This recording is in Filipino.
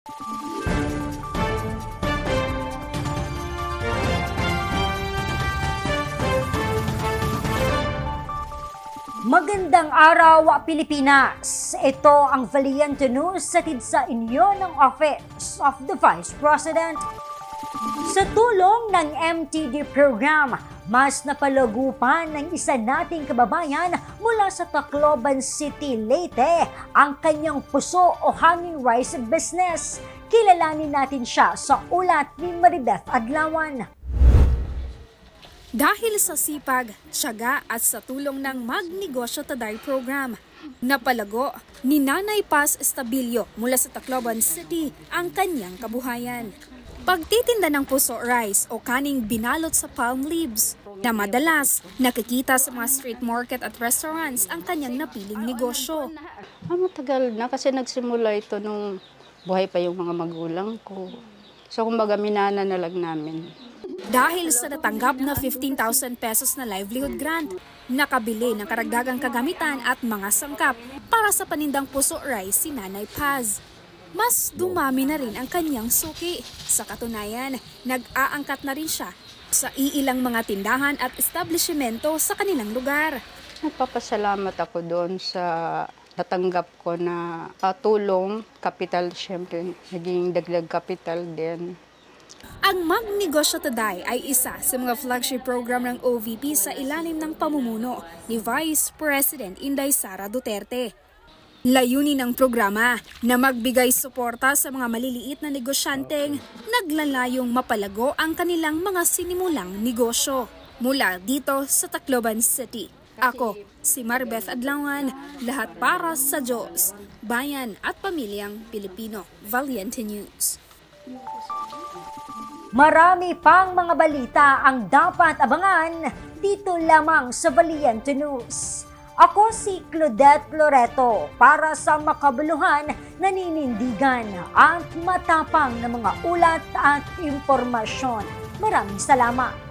Magandang araw, Pilipinas! Ito ang Valiente News hatid sa inyo ng Office of the Vice President. Sa tulong ng MTD program, mas napalago pa ng isa nating kababayan mula sa Tacloban City, Leyte ang kanyang puso o hanging rice business. Kilalanin natin siya sa ulat ni Maribeth Adlawan. Dahil sa sipag, tiyaga at sa tulong ng Magnegosyo Today program, napalago ni Nanay Paz Estabilio mula sa Tacloban City ang kanyang kabuhayan. Pagtitinda ng puso rice o kaning binalot sa palm leaves na madalas nakikita sa mga street market at restaurants ang kanyang napiling negosyo. Matagal na kasi nagsimula ito nung buhay pa yung mga magulang ko. So kumbaga minana na lang namin. Dahil sa natanggap na 15,000 pesos na livelihood grant, nakabili ng karagdagang kagamitan at mga sangkap para sa panindang puso rice si Nanay Paz. Mas dumami na rin ang kanyang suki. Sa katunayan, nag-aangkat na rin siya sa iilang mga tindahan at establishmento sa kanilang lugar. Nagpapasalamat ako doon sa natanggap ko na tulong, kapital, syempre naging dagdag kapital din. Ang Magnegosyo Today ay isa sa mga flagship program ng OVP sa ilalim ng pamumuno ni Vice President Inday Sara Duterte. Layunin ng programa na magbigay suporta sa mga maliliit na negosyanteng naglalayong mapalago ang kanilang mga sinimulang negosyo. Mula dito sa Tacloban City, ako si Maribeth Adlawan, lahat para sa Diyos, bayan at pamilyang Pilipino. Valiente News. Marami pang mga balita ang dapat abangan dito lamang sa Valiente News. Ako si Claudette Loreto para sa makabuluhan, naninindigan at matapang na mga ulat at impormasyon. Maraming salamat.